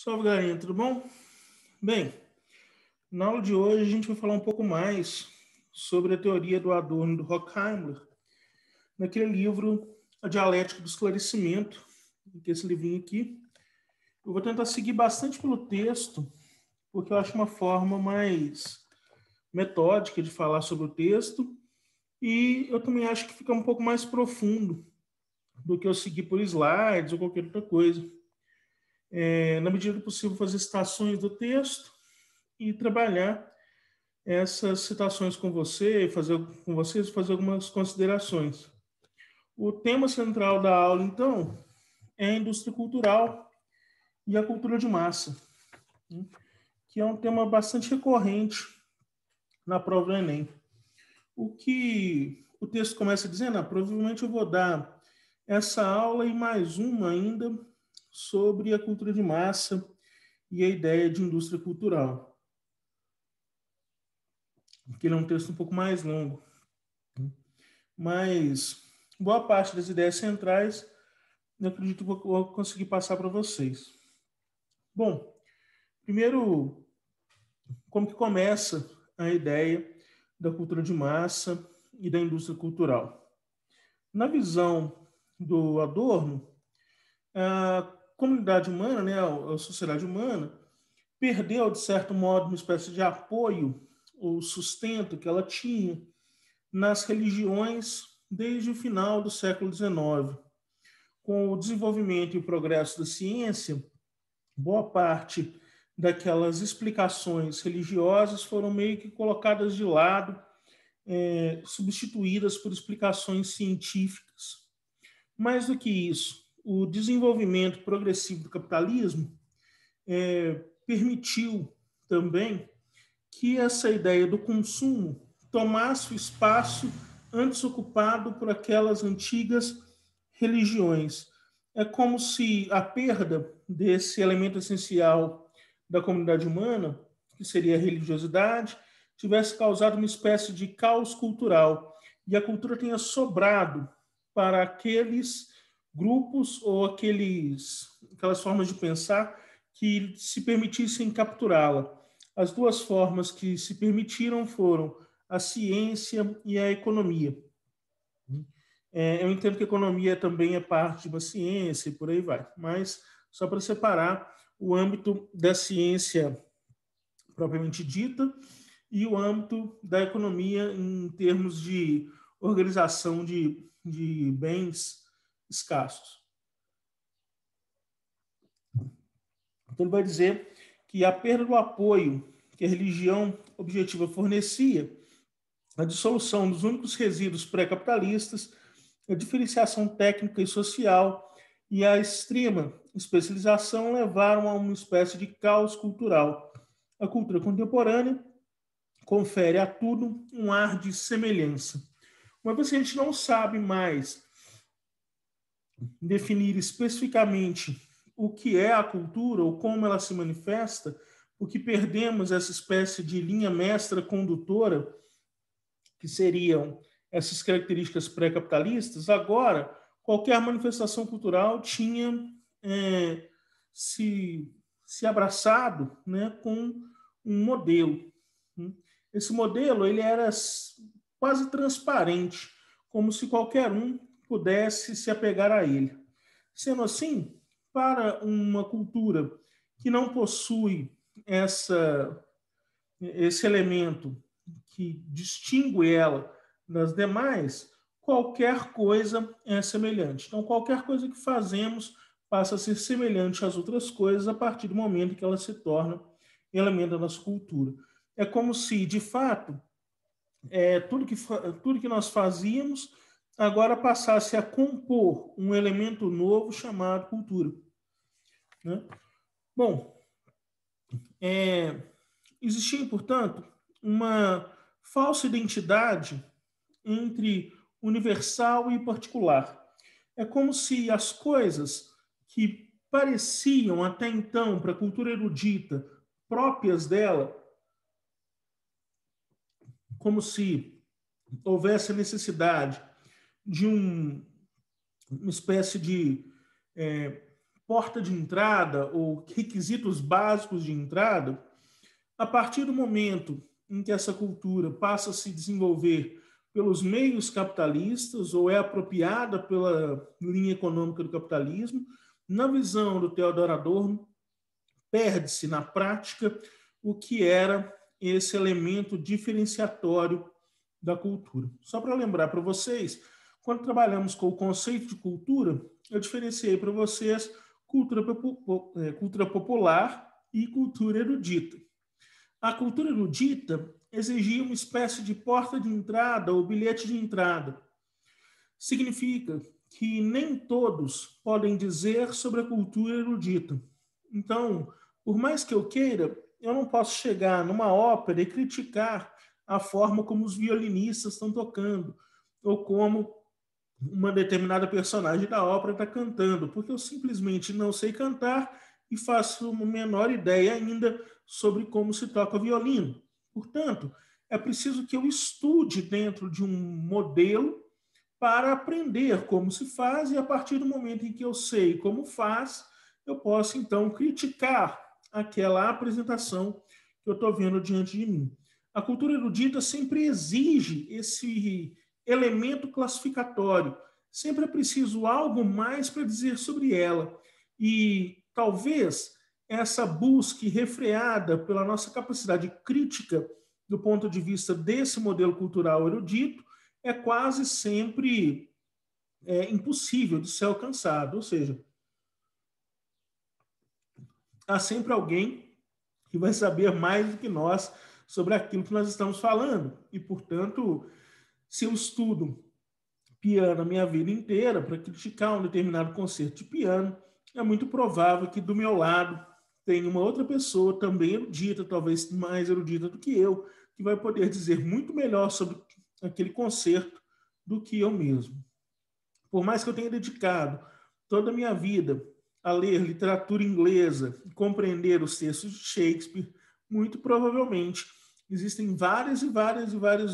Salve, galerinha, tudo bom? Bem, na aula de hoje a gente vai falar um pouco mais sobre a teoria do Adorno e do Horkheimer, naquele livro A Dialética do Esclarecimento, que é esse livrinho aqui. Eu vou tentar seguir bastante pelo texto, porque eu acho uma forma mais metódica de falar sobre o texto, e eu também acho que fica um pouco mais profundo do que eu seguir por slides ou qualquer outra coisa. Na medida do possível, fazer citações do texto e trabalhar essas citações com vocês, fazer algumas considerações. O tema central da aula, então, é a indústria cultural e a cultura de massa, que é um tema bastante recorrente na prova do Enem. O que o texto começa dizendo, provavelmente eu vou dar essa aula e mais uma ainda sobre a cultura de massa e a ideia de indústria cultural, que ele é um texto um pouco mais longo. Mas boa parte das ideias centrais eu acredito que vou conseguir passar para vocês. Bom, primeiro, como que começa a ideia da cultura de massa e da indústria cultural? Na visão do Adorno, a comunidade humana, né, a sociedade humana, perdeu, de certo modo, uma espécie de apoio ou sustento que ela tinha nas religiões desde o final do século XIX. Com o desenvolvimento e o progresso da ciência, boa parte daquelas explicações religiosas foram meio que colocadas de lado, substituídas por explicações científicas. Mais do que isso, o desenvolvimento progressivo do capitalismo permitiu também que essa ideia do consumo tomasse o espaço antes ocupado por aquelas antigas religiões. É como se a perda desse elemento essencial da comunidade humana, que seria a religiosidade, tivesse causado uma espécie de caos cultural e a cultura tenha sobrado para aqueles grupos ou aquelas formas de pensar que se permitissem capturá-la. As duas formas que se permitiram foram a ciência e a economia. Eu entendo que a economia também é parte de uma ciência e por aí vai, mas só para separar o âmbito da ciência propriamente dita e o âmbito da economia em termos de organização de bens escassos. Então, ele vai dizer que a perda do apoio que a religião objetiva fornecia, a dissolução dos únicos resíduos pré-capitalistas, a diferenciação técnica e social e a extrema especialização levaram a uma espécie de caos cultural. A cultura contemporânea confere a tudo um ar de semelhança. Uma vez que a gente não sabe mais definir especificamente o que é a cultura ou como ela se manifesta, porque perdemos essa espécie de linha mestra condutora, que seriam essas características pré-capitalistas, agora qualquer manifestação cultural tinha se abraçado, né, com um modelo. Esse modelo ele era quase transparente, como se qualquer um pudesse se apegar a ele. Sendo assim, para uma cultura que não possui esse elemento que distingue ela das demais, qualquer coisa é semelhante. Então, qualquer coisa que fazemos passa a ser semelhante às outras coisas a partir do momento que ela se torna elemento da nossa cultura. É como se, de fato, tudo que nós fazíamos agora passasse a compor um elemento novo chamado cultura. Né? Bom, existia, portanto, uma falsa identidade entre universal e particular. É como se as coisas que pareciam até então para a cultura erudita próprias dela, como se houvesse a necessidade de uma espécie de porta de entrada ou requisitos básicos de entrada, a partir do momento em que essa cultura passa a se desenvolver pelos meios capitalistas ou é apropriada pela linha econômica do capitalismo, na visão do Theodor Adorno, perde-se na prática o que era esse elemento diferenciatório da cultura. Só para lembrar para vocês, quando trabalhamos com o conceito de cultura, eu diferenciei para vocês cultura popular e cultura erudita. A cultura erudita exigia uma espécie de porta de entrada ou bilhete de entrada. Significa que nem todos podem dizer sobre a cultura erudita. Então, por mais que eu queira, eu não posso chegar numa ópera e criticar a forma como os violinistas estão tocando, ou como uma determinada personagem da ópera está cantando, porque eu simplesmente não sei cantar e faço uma menor ideia ainda sobre como se toca violino. Portanto, é preciso que eu estude dentro de um modelo para aprender como se faz, e a partir do momento em que eu sei como faz, eu posso então criticar aquela apresentação que eu estou vendo diante de mim. A cultura erudita sempre exige esse elemento classificatório. Sempre é preciso algo mais para dizer sobre ela. E talvez essa busca refreada pela nossa capacidade crítica do ponto de vista desse modelo cultural erudito é quase sempre impossível de ser alcançado. Ou seja, há sempre alguém que vai saber mais do que nós sobre aquilo que nós estamos falando. E, portanto, se eu estudo piano a minha vida inteira para criticar um determinado concerto de piano, é muito provável que do meu lado tenha uma outra pessoa também erudita, talvez mais erudita do que eu, que vai poder dizer muito melhor sobre aquele concerto do que eu mesmo. Por mais que eu tenha dedicado toda a minha vida a ler literatura inglesa e compreender os textos de Shakespeare, muito provavelmente existem várias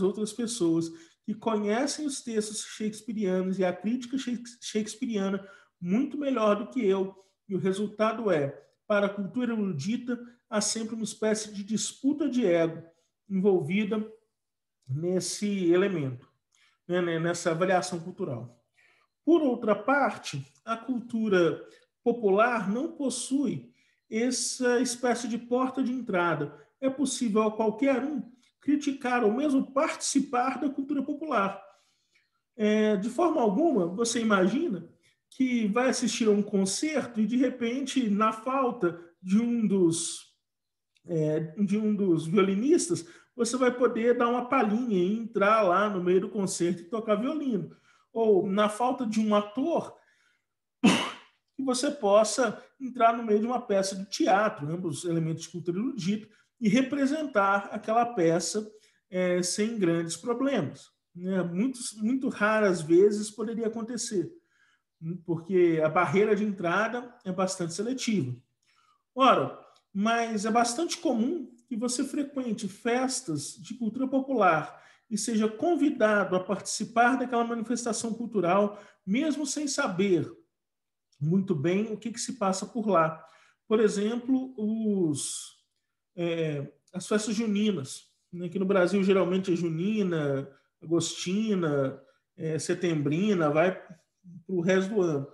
outras pessoas que conhecem os textos shakespearianos e a crítica shakespeariana muito melhor do que eu. E o resultado é, para a cultura erudita, há sempre uma espécie de disputa de ego envolvida nesse elemento, né, nessa avaliação cultural. Por outra parte, a cultura popular não possui essa espécie de porta de entrada. É possível a qualquer um criticar ou mesmo participar da cultura popular. De forma alguma, você imagina que vai assistir a um concerto e, de repente, na falta de um dos violinistas, você vai poder dar uma palhinha e entrar lá no meio do concerto e tocar violino. Ou, na falta de um ator, que você possa entrar no meio de uma peça de teatro, ambos elementos de cultura erudita, e representar aquela peça sem grandes problemas. Muito raras vezes poderia acontecer, porque a barreira de entrada é bastante seletiva. Ora, mas é bastante comum que você frequente festas de cultura popular e seja convidado a participar daquela manifestação cultural, mesmo sem saber muito bem o que se passa por lá. Por exemplo, as festas juninas, né, que no Brasil geralmente é junina, agostina, setembrina, vai para o resto do ano.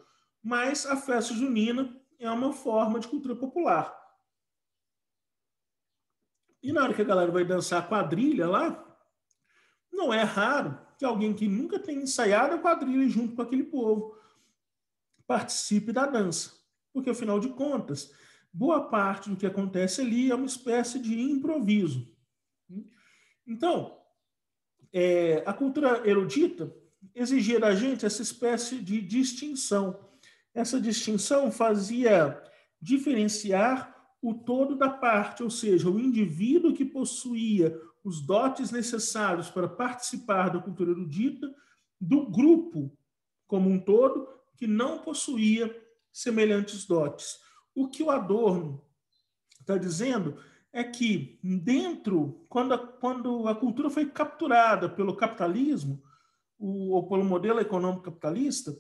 Mas a festa junina é uma forma de cultura popular. E na hora que a galera vai dançar a quadrilha lá, não é raro que alguém que nunca tenha ensaiado a quadrilha junto com aquele povo participe da dança. Porque, afinal de contas, boa parte do que acontece ali é uma espécie de improviso. Então, a cultura erudita exigia da gente essa espécie de distinção. Essa distinção fazia diferenciar o todo da parte, ou seja, o indivíduo que possuía os dotes necessários para participar da cultura erudita, do grupo como um todo, que não possuía semelhantes dotes. O que o Adorno está dizendo é que quando a cultura foi capturada pelo capitalismo, ou pelo modelo econômico capitalista,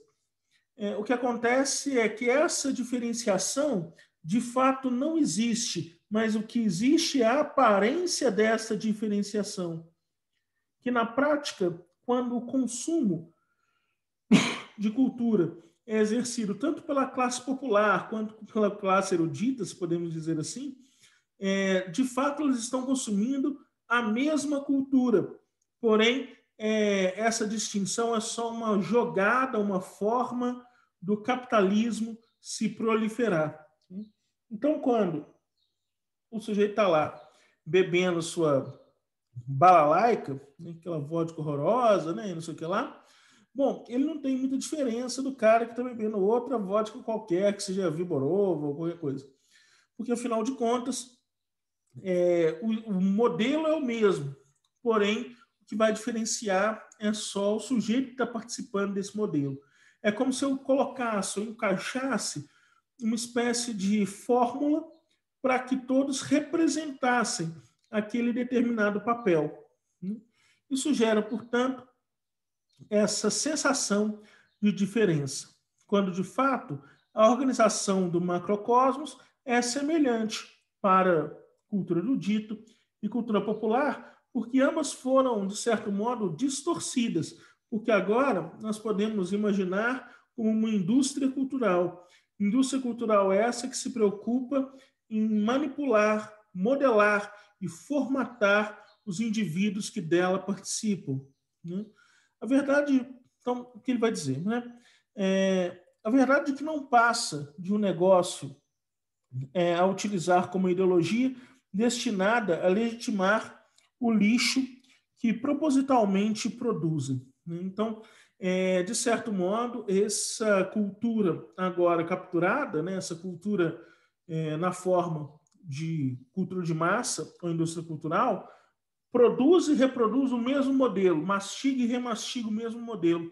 o que acontece é que essa diferenciação, de fato, não existe, mas o que existe é a aparência dessa diferenciação, que na prática, quando o consumo de cultura é exercido tanto pela classe popular quanto pela classe erudita, se podemos dizer assim, de fato eles estão consumindo a mesma cultura, porém essa distinção é só uma jogada, uma forma do capitalismo se proliferar. Então, quando o sujeito está lá bebendo sua balalaica, né, aquela vodka horrorosa, né, não sei o que lá, bom, ele não tem muita diferença do cara que está bebendo outra vodka qualquer, que seja Viborova ou qualquer coisa. Porque, afinal de contas, o modelo é o mesmo, porém, o que vai diferenciar é só o sujeito que está participando desse modelo. É como se eu colocasse, eu encaixasse uma espécie de fórmula para que todos representassem aquele determinado papel. Isso gera, portanto, essa sensação de diferença, quando de fato a organização do macrocosmos é semelhante para cultura erudita e cultura popular, porque ambas foram, de certo modo, distorcidas, porque agora nós podemos imaginar como uma indústria cultural. Indústria cultural essa que se preocupa em manipular, modelar e formatar os indivíduos que dela participam. Né? A verdade, então, o que ele vai dizer, né? A verdade é que não passa de um negócio a utilizar como ideologia destinada a legitimar o lixo que propositalmente produzem. Né? Então, de certo modo, essa cultura agora capturada, né, essa cultura na forma de cultura de massa ou indústria cultural, produz e reproduz o mesmo modelo, mastiga e remastiga o mesmo modelo,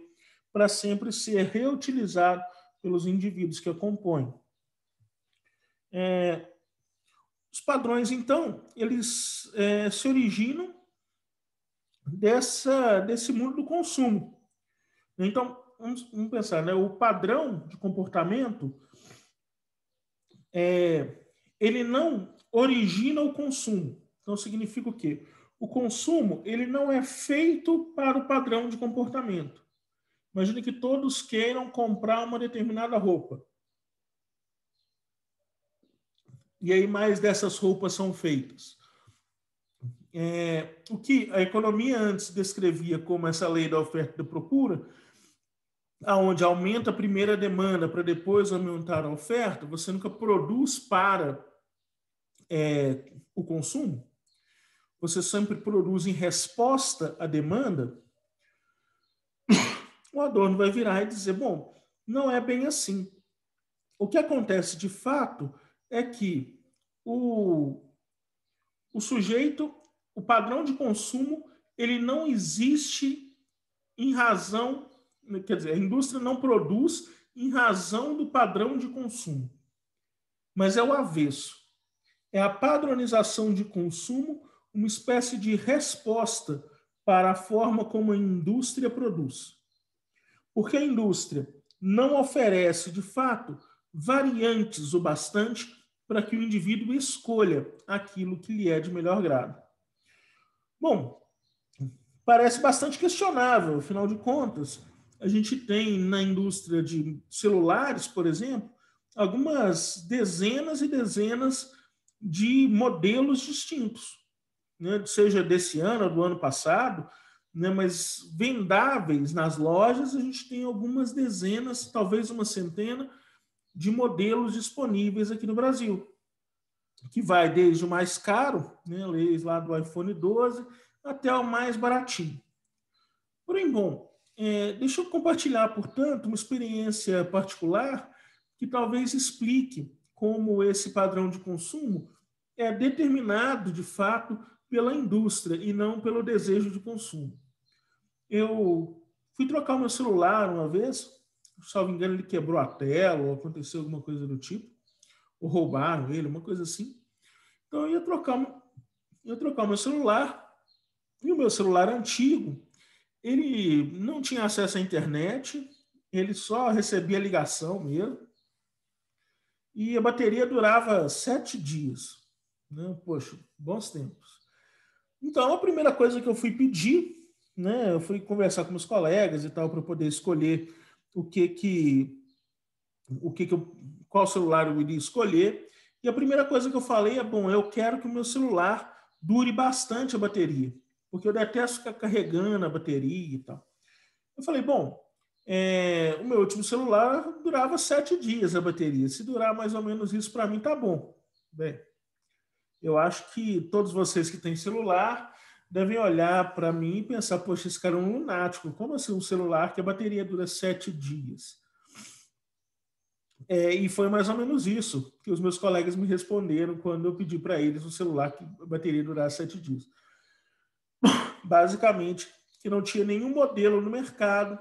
para sempre ser reutilizado pelos indivíduos que a compõem. Os padrões, então, eles se originam desse mundo do consumo. Então, vamos pensar, né? O padrão de comportamento, ele não origina o consumo. Então, significa o quê? O consumo, ele não é feito para o padrão de comportamento. Imagine que todos queiram comprar uma determinada roupa. E aí mais dessas roupas são feitas. O que a economia antes descrevia como essa lei da oferta e da procura, aonde aumenta a primeira demanda para depois aumentar a oferta, você nunca produz para o consumo, você sempre produz em resposta à demanda. O Adorno vai virar e dizer, bom, não é bem assim. O que acontece de fato é que o sujeito, o padrão de consumo, ele não existe em razão, quer dizer, a indústria não produz em razão do padrão de consumo, mas é o avesso. É a padronização de consumo, uma espécie de resposta para a forma como a indústria produz. Porque a indústria não oferece, de fato, variantes o bastante para que o indivíduo escolha aquilo que lhe é de melhor grado. Bom, parece bastante questionável, afinal de contas, a gente tem na indústria de celulares, por exemplo, algumas dezenas e dezenas de modelos distintos, né? Seja desse ano ou do ano passado, né? Mas vendáveis nas lojas, a gente tem algumas dezenas, talvez uma centena, de modelos disponíveis aqui no Brasil, que vai desde o mais caro, né, lá do iPhone 12, até o mais baratinho. Porém, bom, deixa eu compartilhar, portanto, uma experiência particular que talvez explique como esse padrão de consumo é determinado, de fato, pela indústria e não pelo desejo de consumo. Eu fui trocar o meu celular uma vez, se não me engano, ele quebrou a tela ou aconteceu alguma coisa do tipo, ou roubaram ele, uma coisa assim. Então, eu ia trocar o meu celular, e o meu celular antigo, ele não tinha acesso à internet, ele só recebia ligação mesmo, e a bateria durava 7 dias. Né? Poxa, bons tempos. Então, a primeira coisa que eu fui pedir, né, eu fui conversar com meus colegas e tal, para poder escolher qual celular eu iria escolher. E a primeira coisa que eu falei é, bom, eu quero que o meu celular dure bastante a bateria, porque eu detesto ficar carregando a bateria e tal. Eu falei, bom, o meu último celular durava 7 dias a bateria. Se durar mais ou menos isso, para mim tá bom. Bem, eu acho que todos vocês que têm celular devem olhar para mim e pensar, poxa, esse cara é um lunático. Como assim um celular que a bateria dura 7 dias? E foi mais ou menos isso que os meus colegas me responderam quando eu pedi para eles um celular que a bateria durasse 7 dias. Basicamente, que não tinha nenhum modelo no mercado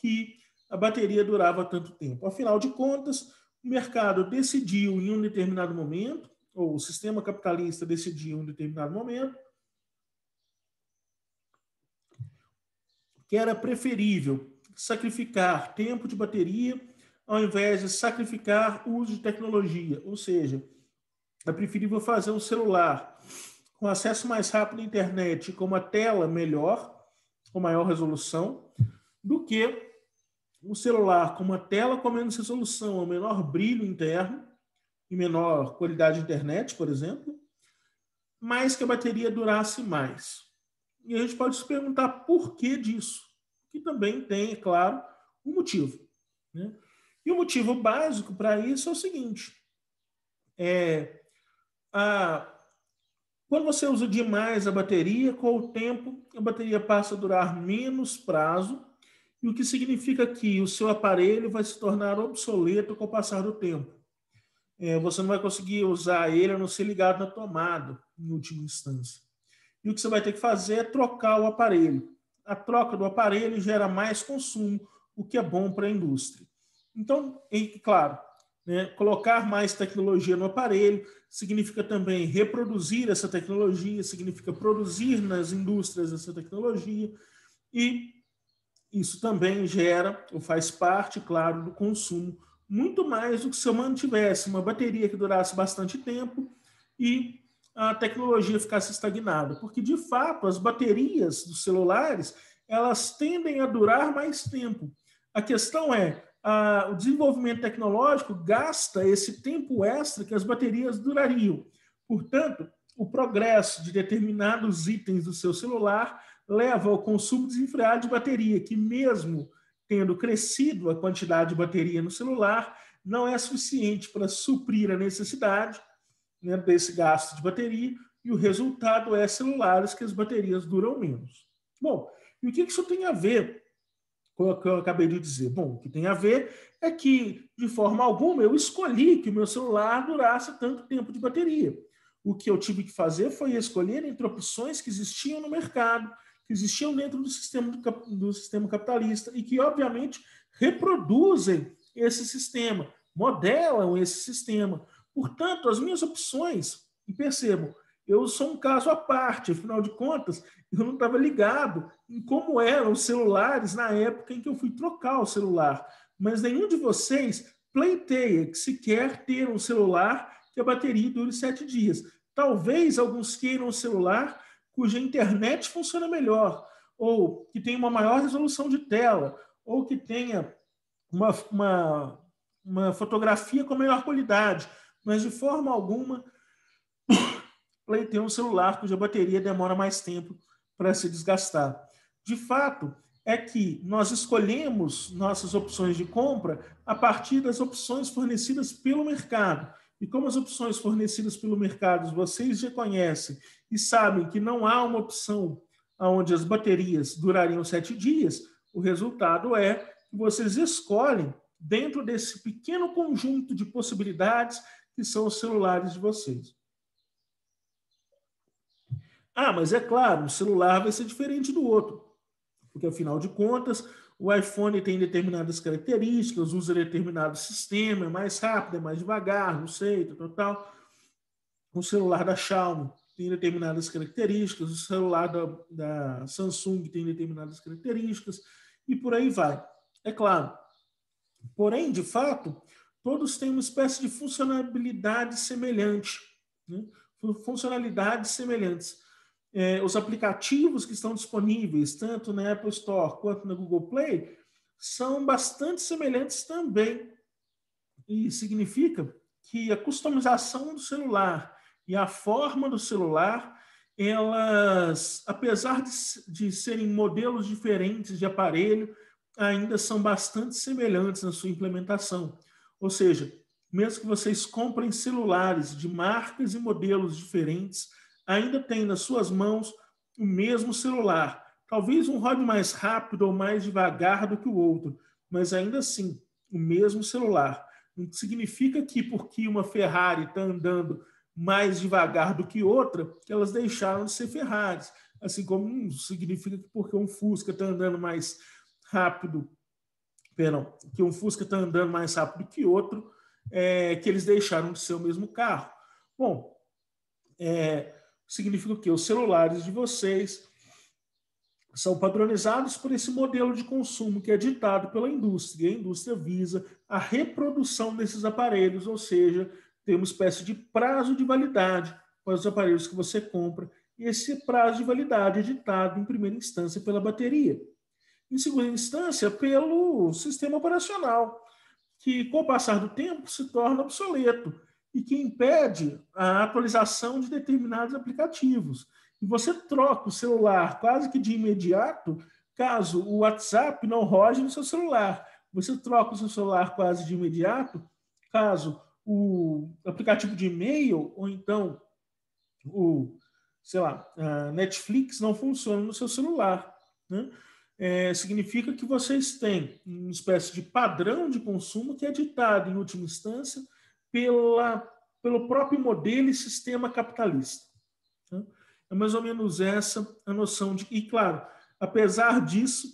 que a bateria durava tanto tempo. Afinal de contas, o mercado decidiu em um determinado momento, ou o sistema capitalista decidiu em um determinado momento, que era preferível sacrificar tempo de bateria ao invés de sacrificar o uso de tecnologia. Ou seja, é preferível fazer um celular com acesso mais rápido à internet e com uma tela melhor, com maior resolução, do que um celular com uma tela com menos resolução, ou menor brilho interno e menor qualidade de internet, por exemplo, mas que a bateria durasse mais. E a gente pode se perguntar por que disso, que também tem, é claro, um motivo. Né? E o motivo básico para isso é o seguinte: quando você usa demais a bateria, com o tempo, a bateria passa a durar menos prazo, e o que significa que o seu aparelho vai se tornar obsoleto com o passar do tempo. Você não vai conseguir usar ele a não ser ligado na tomada, em última instância. E o que você vai ter que fazer é trocar o aparelho. A troca do aparelho gera mais consumo, o que é bom para a indústria. Então, claro, né, colocar mais tecnologia no aparelho significa também reproduzir essa tecnologia, significa produzir nas indústrias essa tecnologia, e isso também gera, ou faz parte, claro, do consumo, muito mais do que se eu mantivesse uma bateria que durasse bastante tempo e a tecnologia ficasse estagnada. Porque, de fato, as baterias dos celulares, elas tendem a durar mais tempo. A questão é, o desenvolvimento tecnológico gasta esse tempo extra que as baterias durariam. Portanto, o progresso de determinados itens do seu celular leva ao consumo desenfreado de bateria, que mesmo tendo crescido a quantidade de bateria no celular, não é suficiente para suprir a necessidade, né, desse gasto de bateria, e o resultado é celulares que as baterias duram menos. Bom, e o que isso tem a ver com o que eu acabei de dizer? Bom, o que tem a ver é que, de forma alguma, eu escolhi que o meu celular durasse tanto tempo de bateria. O que eu tive que fazer foi escolher entre opções que existiam no mercado, que existiam dentro do sistema capitalista e que, obviamente, reproduzem esse sistema, modelam esse sistema. Portanto, as minhas opções, e percebam, eu sou um caso à parte, afinal de contas, eu não estava ligado em como eram os celulares na época em que eu fui trocar o celular. Mas nenhum de vocês pleiteia que se quer ter um celular que a bateria dure 7 dias. Talvez alguns queiram um celular cuja internet funciona melhor, ou que tenha uma maior resolução de tela, ou que tenha uma fotografia com melhor qualidade, mas de forma alguma pleiteia um celular cuja bateria demora mais tempo para se desgastar. De fato, é que nós escolhemos nossas opções de compra a partir das opções fornecidas pelo mercado. E como as opções fornecidas pelo mercado vocês já conhecem e sabem que não há uma opção onde as baterias durariam 7 dias, o resultado é que vocês escolhem dentro desse pequeno conjunto de possibilidades que são os celulares de vocês. Mas é claro, um celular vai ser diferente do outro, porque afinal de contas, o iPhone tem determinadas características, usa determinado sistema, é mais rápido, é mais devagar, não sei, tal. O celular da Xiaomi tem determinadas características, o celular da Samsung tem determinadas características, e por aí vai. É claro, Porém, de fato, todos têm uma espécie de funcionalidade semelhante, né? Funcionalidades semelhantes. Os aplicativos que estão disponíveis, tanto na Apple Store quanto na Google Play, são bastante semelhantes também. E significa que a customização do celular e a forma do celular, elas, apesar de serem modelos diferentes de aparelho, ainda são bastante semelhantes na sua implementação. Ou seja, mesmo que vocês comprem celulares de marcas e modelos diferentes, ainda tem nas suas mãos o mesmo celular. Talvez um rode mais rápido ou mais devagar do que o outro, mas ainda assim, o mesmo celular. Não significa que porque uma Ferrari está andando mais devagar do que outra, que elas deixaram de ser Ferraris. Assim como não significa que porque um Fusca está andando mais rápido, que um Fusca está andando mais rápido que outro, que eles deixaram de ser o mesmo carro. Bom, significa que os celulares de vocês são padronizados por esse modelo de consumo que é ditado pela indústria. A indústria visa a reprodução desses aparelhos, ou seja, tem uma espécie de prazo de validade para os aparelhos que você compra. E esse prazo de validade é ditado, em primeira instância, pela bateria. Em segunda instância, pelo sistema operacional, que, com o passar do tempo, se torna obsoleto e que impede a atualização de determinados aplicativos. E você troca o celular quase que de imediato, caso o WhatsApp não rode no seu celular. Você troca o seu celular quase de imediato, caso o aplicativo de e-mail ou então a Netflix não funcione no seu celular, né? Significa que vocês têm uma espécie de padrão de consumo que é ditado, em última instância, pelo próprio modelo e sistema capitalista. Né? É mais ou menos essa a noção de... E, claro, apesar disso,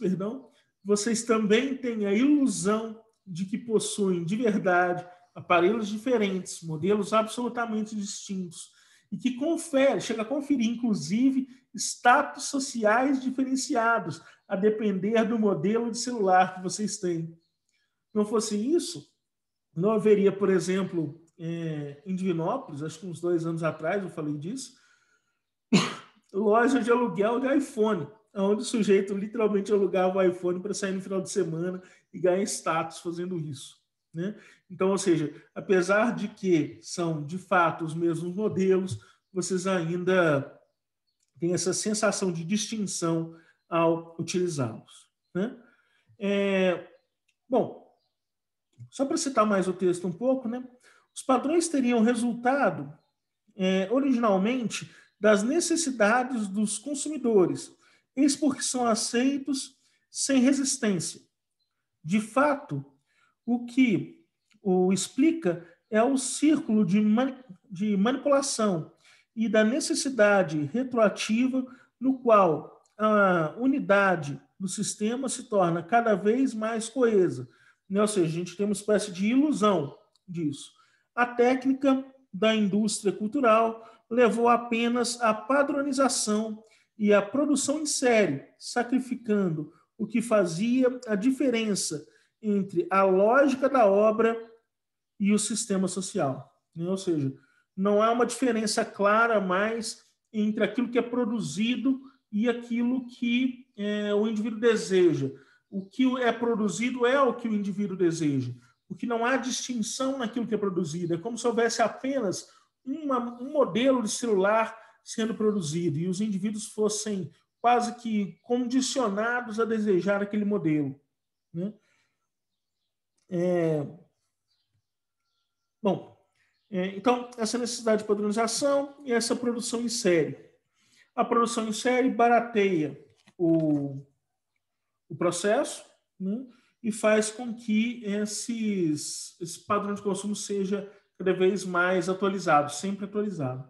vocês também têm a ilusão de que possuem, de verdade, aparelhos diferentes, modelos absolutamente distintos, e que chega a conferir, inclusive, status sociais diferenciados, a depender do modelo de celular que vocês têm. Não fosse isso, não haveria, por exemplo, em Divinópolis, acho que uns 2 anos atrás eu falei disso, loja de aluguel de iPhone, onde o sujeito literalmente alugava o iPhone para sair no final de semana e ganhar status fazendo isso. Né? Então, ou seja, apesar de que são de fato os mesmos modelos, vocês ainda têm essa sensação de distinção ao utilizá-los. Né? Bom, só para citar mais o texto um pouco, né? Os padrões teriam resultado originalmente das necessidades dos consumidores, eis porque são aceitos sem resistência. De fato, o que o explica é o círculo de manipulação e da necessidade retroativa no qual a unidade do sistema se torna cada vez mais coesa. Ou seja, a gente tem uma espécie de ilusão disso. A técnica da indústria cultural levou apenas à padronização e à produção em série, sacrificando o que fazia a diferença entre a lógica da obra e o sistema social. Ou seja, não há uma diferença clara mais entre aquilo que é produzido e aquilo que o indivíduo deseja. O que é produzido é o que o indivíduo deseja. Porque não há distinção naquilo que é produzido. É como se houvesse apenas um modelo de celular sendo produzido e os indivíduos fossem quase que condicionados a desejar aquele modelo. Né? Então, essa necessidade de padronização e essa produção em série. A produção em série barateia o processo, né? E faz com que esse padrão de consumo seja cada vez mais atualizado, sempre atualizado.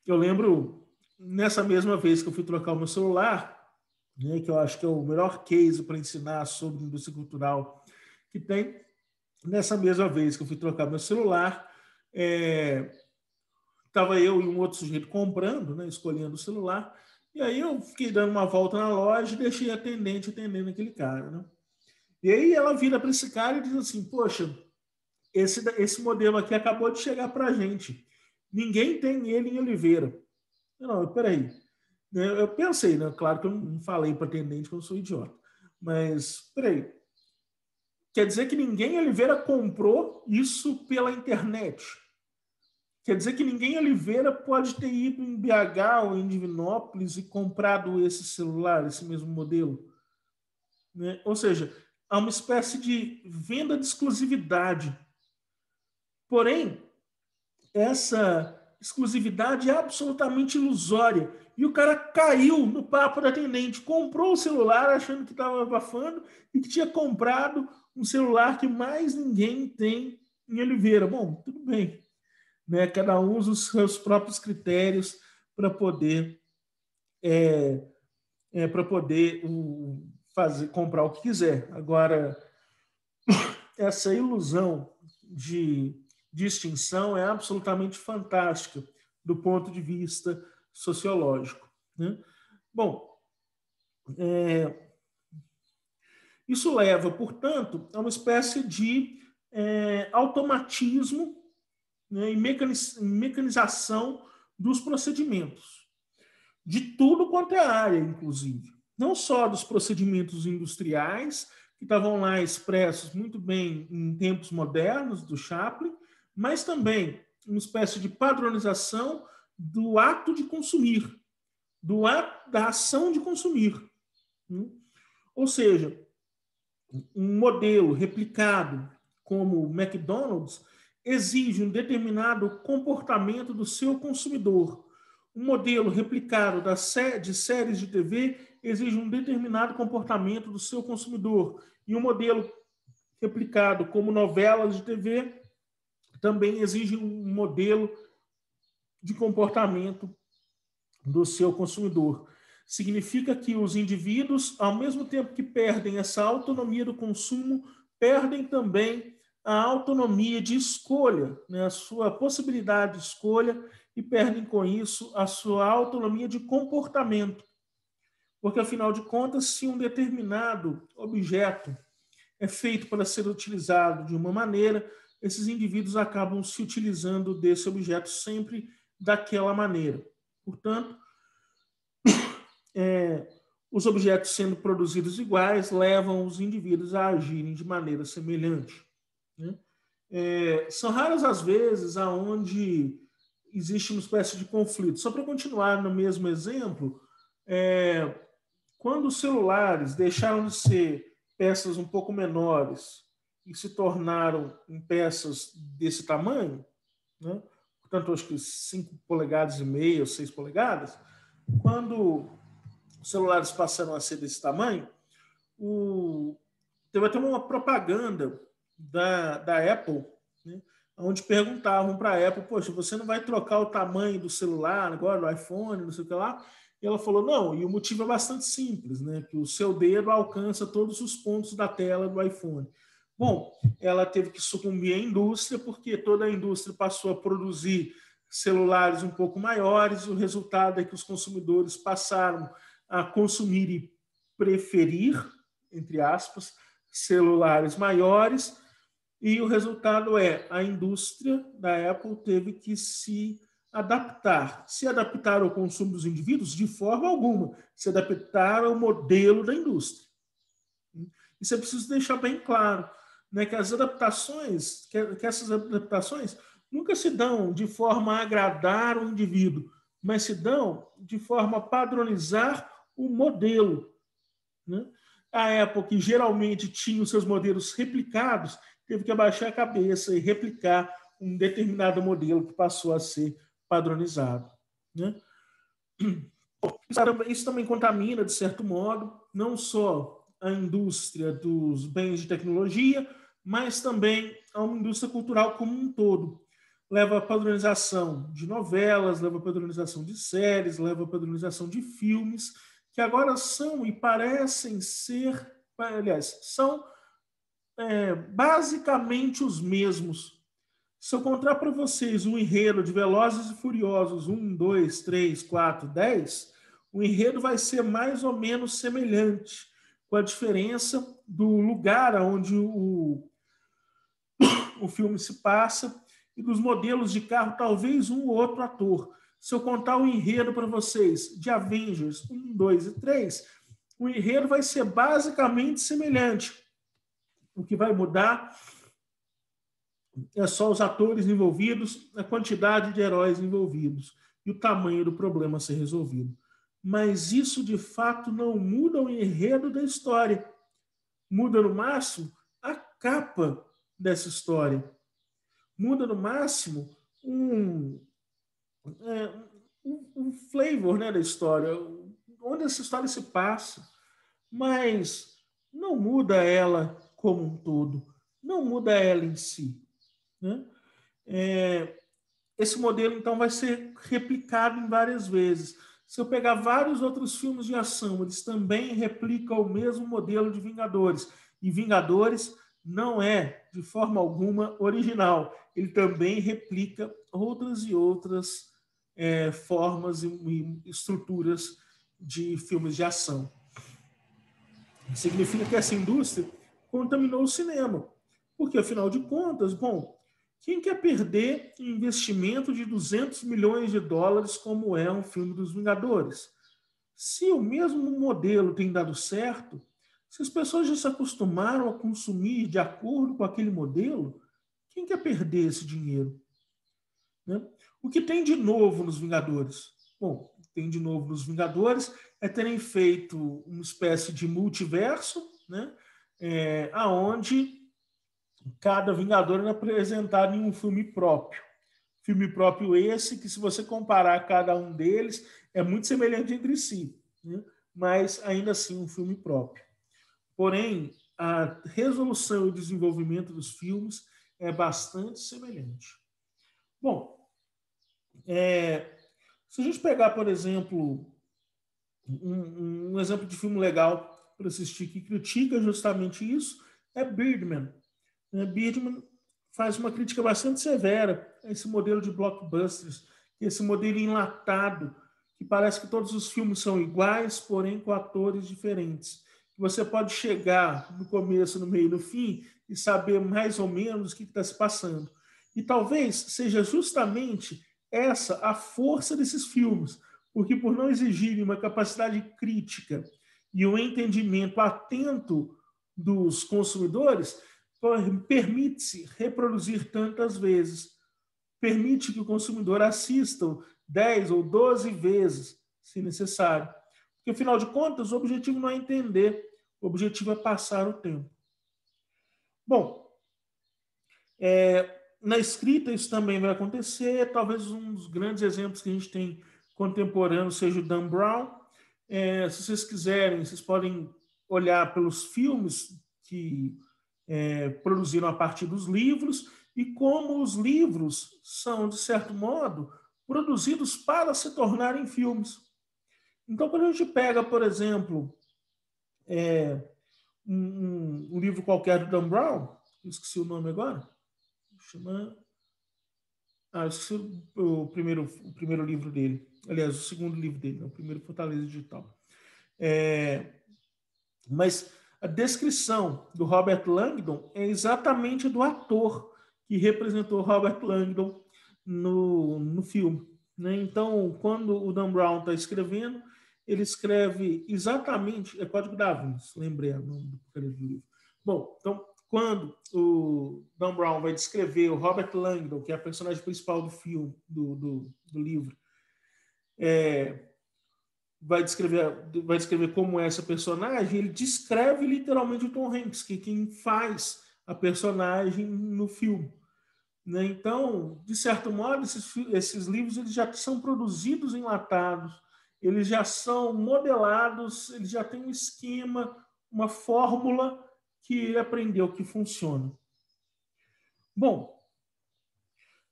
Eu lembro, nessa mesma vez que eu fui trocar o meu celular, né, que eu acho que é o melhor case para ensinar sobre indústria cultural que tem, nessa mesma vez que eu fui trocar meu celular, estava eu e um outro sujeito comprando, né, escolhendo o celular, E aí eu fiquei dando uma volta na loja e deixei a atendente atendendo aquele cara, né? E aí ela vira para esse cara e diz assim, poxa, esse modelo aqui acabou de chegar para a gente. Ninguém tem ele em Oliveira. Não, peraí. Eu pensei, né? Claro que eu não falei para atendente que eu sou idiota. Mas, peraí. Quer dizer que ninguém em Oliveira comprou isso pela internet. Quer dizer que ninguém em Oliveira pode ter ido em BH ou em Divinópolis e comprado esse celular, esse mesmo modelo. Né? Ou seja, há uma espécie de venda de exclusividade. Porém, essa exclusividade é absolutamente ilusória. E o cara caiu no papo da atendente, comprou o celular achando que estava abafando e que tinha comprado um celular que mais ninguém tem em Oliveira. Bom, tudo bem. Né? Cada um usa os seus próprios critérios para poder, comprar o que quiser. Agora, essa ilusão de distinção é absolutamente fantástica do ponto de vista sociológico. Né? Bom, isso leva, portanto, a uma espécie de automatismo, né, e mecanização dos procedimentos, de tudo quanto é área, inclusive. Não só dos procedimentos industriais, que estavam lá expressos muito bem em tempos modernos do Chaplin, mas também uma espécie de padronização do ato de consumir, da ação de consumir. Ou seja, um modelo replicado como o McDonald's exige um determinado comportamento do seu consumidor. Um modelo replicado de séries de TV exige um determinado comportamento do seu consumidor. E um modelo replicado como novelas de TV também exige um modelo de comportamento do seu consumidor. Significa que os indivíduos, ao mesmo tempo que perdem essa autonomia do consumo, perdem também a autonomia de escolha, né? A sua possibilidade de escolha, e perdem com isso a sua autonomia de comportamento. Porque, afinal de contas, se um determinado objeto é feito para ser utilizado de uma maneira, esses indivíduos acabam se utilizando desse objeto sempre daquela maneira. Portanto, os objetos sendo produzidos iguais levam os indivíduos a agirem de maneira semelhante. Né? São raras as vezes onde existe uma espécie de conflito. Só para continuar no mesmo exemplo, quando os celulares deixaram de ser peças um pouco menores e se tornaram em peças desse tamanho, né? Portanto, acho que 5 polegadas e meia, 6 polegadas, quando os celulares passaram a ser desse tamanho, teve até uma propaganda da Apple, né, onde perguntavam para a Apple, poxa, você não vai trocar o tamanho do celular agora, do iPhone, não sei o que lá? E ela falou, não, e o motivo é bastante simples, né, que o seu dedo alcança todos os pontos da tela do iPhone. Bom, ela teve que sucumbir à indústria, porque toda a indústria passou a produzir celulares um pouco maiores, e o resultado é que os consumidores passaram a consumir e preferir, entre aspas, celulares maiores, e o resultado a indústria da Apple teve que se adaptar. Se adaptar ao consumo dos indivíduos? De forma alguma. Se adaptar ao modelo da indústria. Isso é preciso deixar bem claro, né, que as adaptações, que essas adaptações nunca se dão de forma a agradar o indivíduo, mas se dão de forma a padronizar o modelo. Né? A Apple, que geralmente tinha os seus modelos replicados, teve que abaixar a cabeça e replicar um determinado modelo que passou a ser padronizado. Né? Isso também contamina, de certo modo, não só a indústria dos bens de tecnologia, mas também a uma indústria cultural como um todo. Leva a padronização de novelas, leva a padronização de séries, leva a padronização de filmes, que agora são e parecem ser, aliás, são basicamente os mesmos. Se eu contar para vocês um enredo de Velozes e Furiosos 1, 2, 3, 4, 10, o enredo vai ser mais ou menos semelhante, com a diferença do lugar onde o filme se passa e dos modelos de carro, talvez um ou outro ator. Se eu contar o enredo para vocês de Avengers 1, 2 e 3, o enredo vai ser basicamente semelhante. O que vai mudar é só os atores envolvidos, a quantidade de heróis envolvidos e o tamanho do problema a ser resolvido. Mas isso, de fato, não muda o enredo da história. Muda, no máximo, a capa dessa história. Muda, no máximo, um flavor, né, da história, onde essa história se passa. Mas não muda ela como um todo. Não muda ela em si. Né? Esse modelo, então, vai ser replicado em várias vezes. Se eu pegar vários outros filmes de ação, eles também replicam o mesmo modelo de Vingadores. E Vingadores não é, de forma alguma, original. Ele também replica outras e outras formas e estruturas de filmes de ação. Significa que essa indústria contaminou o cinema. Porque, afinal de contas, quem quer perder um investimento de 200 milhões de dólares como é um filme dos Vingadores? Se o mesmo modelo tem dado certo, se as pessoas já se acostumaram a consumir de acordo com aquele modelo, quem quer perder esse dinheiro? Né? O que tem de novo nos Vingadores? Bom, tem de novo nos Vingadores é terem feito uma espécie de multiverso, né? Aonde cada Vingador é apresentado em um filme próprio. Filme próprio esse que, se você comparar cada um deles, é muito semelhante entre si, né? Mas ainda assim um filme próprio. Porém, a resolução e o desenvolvimento dos filmes é bastante semelhante. Bom, se a gente pegar, por exemplo, um exemplo de filme legal para assistir que critica justamente isso, é Birdman. Birdman faz uma crítica bastante severa a esse modelo de blockbusters, esse modelo enlatado, que parece que todos os filmes são iguais, porém com atores diferentes. Você pode chegar no começo, no meio e no fim e saber mais ou menos o que está se passando. E talvez seja justamente essa a força desses filmes, porque por não exigirem uma capacidade crítica e um entendimento atento dos consumidores, permite-se reproduzir tantas vezes. Permite que o consumidor assista 10 ou 12 vezes, se necessário. Porque, afinal de contas, o objetivo não é entender, o objetivo é passar o tempo. Bom, na escrita isso também vai acontecer. Talvez um dos grandes exemplos que a gente tem contemporâneo seja o Dan Brown. Se vocês quiserem, vocês podem olhar pelos filmes que produziram a partir dos livros e como os livros são, de certo modo, produzidos para se tornarem filmes. Então, quando a gente pega, por exemplo, um livro qualquer do Dan Brown, esqueci o nome agora, esqueci o primeiro livro dele, aliás, o segundo livro dele, o primeiro Fortaleza Digital. Mas a descrição do Robert Langdon é exatamente do ator que representou Robert Langdon no filme. Né? Então, quando o Dan Brown está escrevendo, ele escreve exatamente... É Código da Vinci, lembrei o nome do livro. Bom, então, quando o Dan Brown vai descrever o Robert Langdon, que é a personagem principal do filme, do livro, vai descrever como é essa personagem, ele descreve literalmente o Tom Hanks, que é quem faz a personagem no filme. Né? Então, de certo modo, esses livros eles já são produzidos enlatados, eles já são modelados, eles já têm um esquema, uma fórmula que ele aprendeu que funciona. Bom,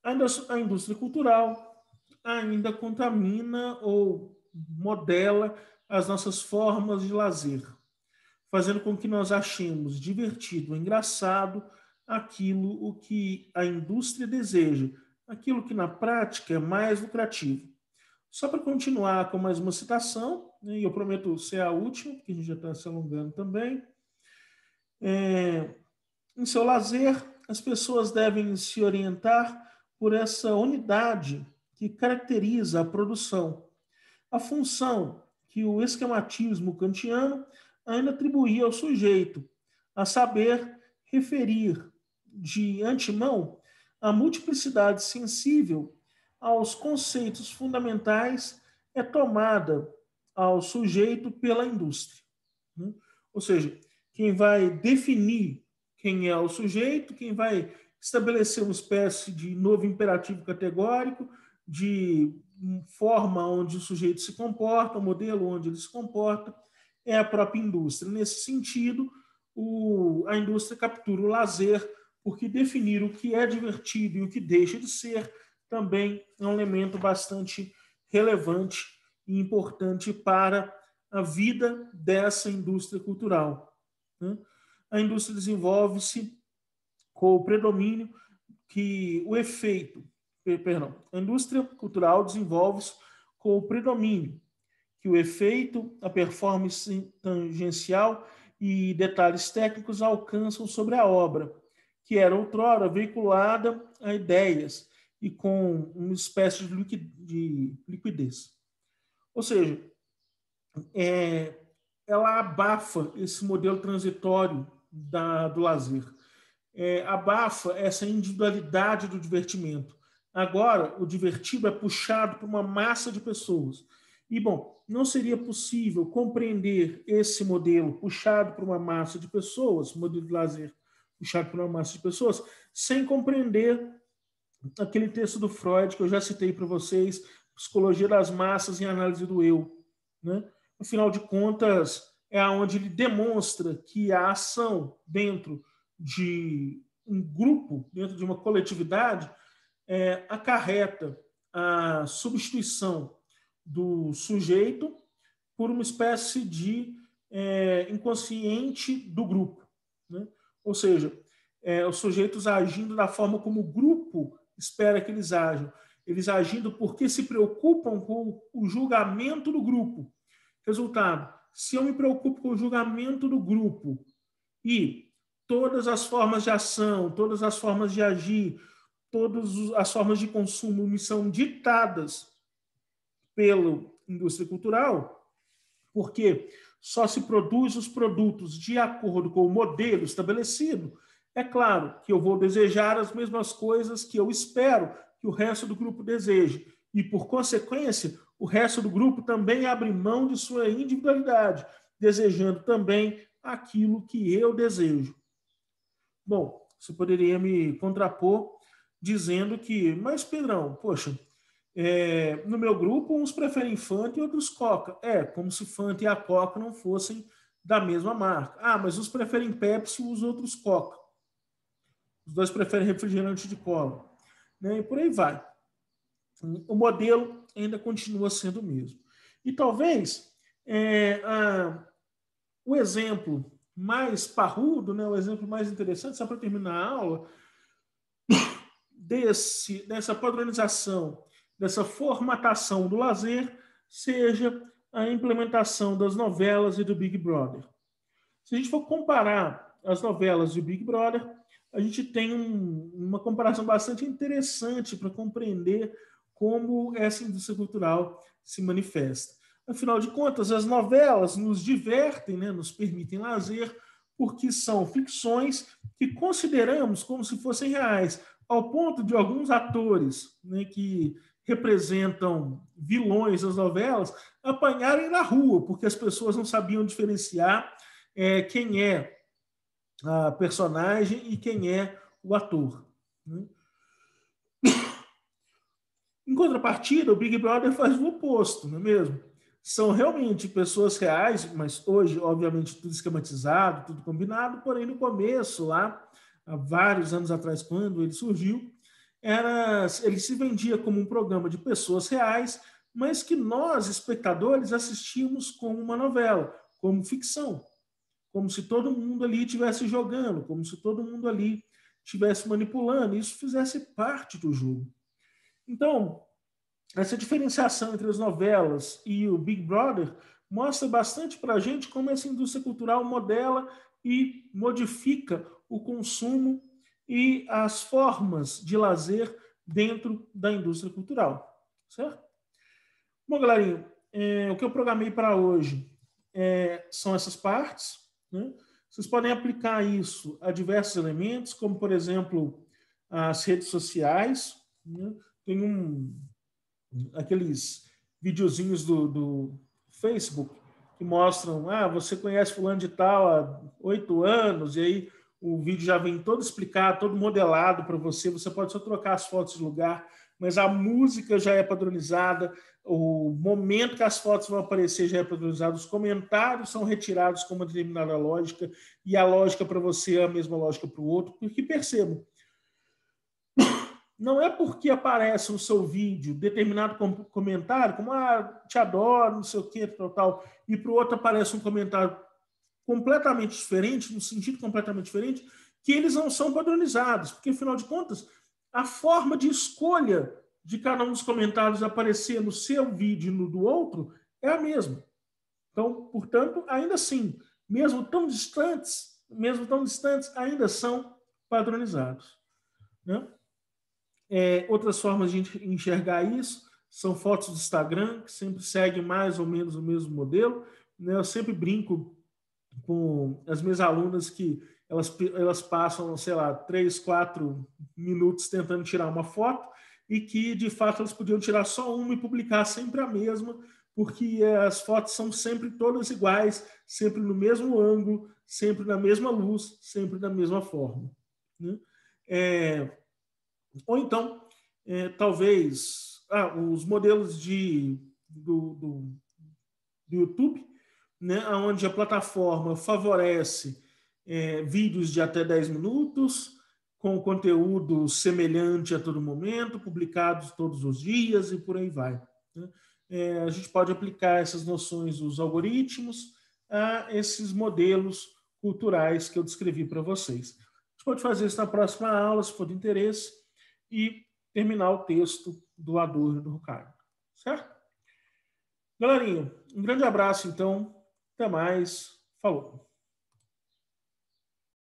a indústria cultural ainda contamina ou modela as nossas formas de lazer, fazendo com que nós achemos divertido, engraçado, aquilo o que a indústria deseja, aquilo que na prática é mais lucrativo. Só para continuar com mais uma citação, né? E eu prometo ser a última, porque a gente já está se alongando também. Em seu lazer, as pessoas devem se orientar por essa unidade que caracteriza a produção, a função que o esquematismo kantiano ainda atribuía ao sujeito, a saber, referir de antemão a multiplicidade sensível aos conceitos fundamentais é tomada ao sujeito pela indústria, né? Ou seja, quem vai definir quem é o sujeito, quem vai estabelecer uma espécie de novo imperativo categórico, de forma onde o sujeito se comporta, o modelo onde ele se comporta, é a própria indústria. Nesse sentido, a indústria captura o lazer, porque definir o que é divertido e o que deixa de ser também é um elemento bastante relevante e importante para a vida dessa indústria cultural, né? A indústria desenvolve-se com o predomínio que o efeito, a indústria cultural desenvolve-se com o predomínio que o efeito, a performance tangencial e detalhes técnicos alcançam sobre a obra, que era outrora veiculada a ideias e com uma espécie de liquidez. Ou seja, ela abafa esse modelo transitório do lazer, abafa essa individualidade do divertimento. Agora, o divertido é puxado por uma massa de pessoas. E, bom, não seria possível compreender esse modelo puxado por uma massa de pessoas, modelo de lazer puxado por uma massa de pessoas, sem compreender aquele texto do Freud que eu já citei para vocês, Psicologia das Massas e Análise do Eu, né? Afinal de contas, é onde ele demonstra que a ação dentro de um grupo, dentro de uma coletividade, acarreta a substituição do sujeito por uma espécie de inconsciente do grupo, né? Ou seja, os sujeitos agindo da forma como o grupo espera que eles agindo porque se preocupam com o julgamento do grupo. Resultado, se eu me preocupo com o julgamento do grupo e todas as formas de ação, todas as formas de agir, todas as formas de consumo me são ditadas pela indústria cultural, porque só se produz os produtos de acordo com o modelo estabelecido, é claro que eu vou desejar as mesmas coisas que eu espero que o resto do grupo deseje. E, por consequência, o resto do grupo também abre mão de sua individualidade, desejando também aquilo que eu desejo. Bom, você poderia me contrapor dizendo que, mas Pedrão, poxa, no meu grupo uns preferem Fanta e outros Coca. Como se Fanta e a Coca não fossem da mesma marca. Ah, mas uns preferem Pepsi e os outros Coca. Os dois preferem refrigerante de cola, né? E por aí vai. O modelo ainda continua sendo o mesmo. E talvez o exemplo mais parrudo, né, o exemplo mais interessante, só para terminar a aula, dessa padronização, dessa formatação do lazer, seja a implementação das novelas e do Big Brother. Se a gente for comparar as novelas e o Big Brother, a gente tem uma comparação bastante interessante para compreender como essa indústria cultural se manifesta. Afinal de contas, as novelas nos divertem, né, nos permitem lazer, porque são ficções que consideramos como se fossem reais, ao ponto de alguns atores, né, que representam vilões das novelas apanharem na rua, porque as pessoas não sabiam diferenciar quem é a personagem e quem é o ator, né? Em contrapartida, o Big Brother faz o oposto, não é mesmo? São realmente pessoas reais, mas hoje, obviamente, tudo esquematizado, tudo combinado, porém, no começo, lá, há vários anos atrás, quando ele surgiu, ele se vendia como um programa de pessoas reais, mas que nós, espectadores, assistimos como uma novela, como ficção, como se todo mundo ali estivesse jogando, como se todo mundo ali estivesse manipulando, e isso fizesse parte do jogo. Então, essa diferenciação entre as novelas e o Big Brother mostra bastante para a gente como essa indústria cultural modela e modifica o consumo e as formas de lazer dentro da indústria cultural, certo? Bom, galerinha, o que eu programei para hoje são essas partes, né? Vocês podem aplicar isso a diversos elementos, como, por exemplo, as redes sociais, né? Tem aqueles videozinhos do Facebook que mostram, você conhece fulano de tal há 8 anos, e aí o vídeo já vem todo explicado, todo modelado para você, você pode só trocar as fotos de lugar, mas a música já é padronizada, o momento que as fotos vão aparecer já é padronizado, os comentários são retirados com uma determinada lógica, e a lógica para você é a mesma lógica para o outro, porque percebam, não é porque aparece no seu vídeo determinado comentário, como te adoro, não sei o que, tal, e para o outro aparece um comentário completamente diferente, no sentido completamente diferente, que eles não são padronizados, porque, afinal de contas, a forma de escolha de cada um dos comentários aparecer no seu vídeo e no do outro é a mesma. Então, portanto, ainda assim, mesmo tão distantes, ainda são padronizados, né? Outras formas de enxergar isso são fotos do Instagram, que sempre seguem mais ou menos o mesmo modelo, né? Eu sempre brinco com as minhas alunas que elas passam, sei lá, 3, 4 minutos tentando tirar uma foto e que, de fato, elas podiam tirar só uma e publicar sempre a mesma, porque as fotos são sempre todas iguais, sempre no mesmo ângulo, sempre na mesma luz, sempre da mesma forma, né? Ou então, talvez, os modelos do YouTube, né, onde a plataforma favorece vídeos de até 10 minutos, com conteúdo semelhante a todo momento, publicados todos os dias e por aí vai, né? A gente pode aplicar essas noções dos algoritmos a esses modelos culturais que eu descrevi para vocês. A gente pode fazer isso na próxima aula, se for de interesse, e terminar o texto do Adorno e do Horkheimer, certo? Galerinha, um grande abraço, então. Até mais. Falou.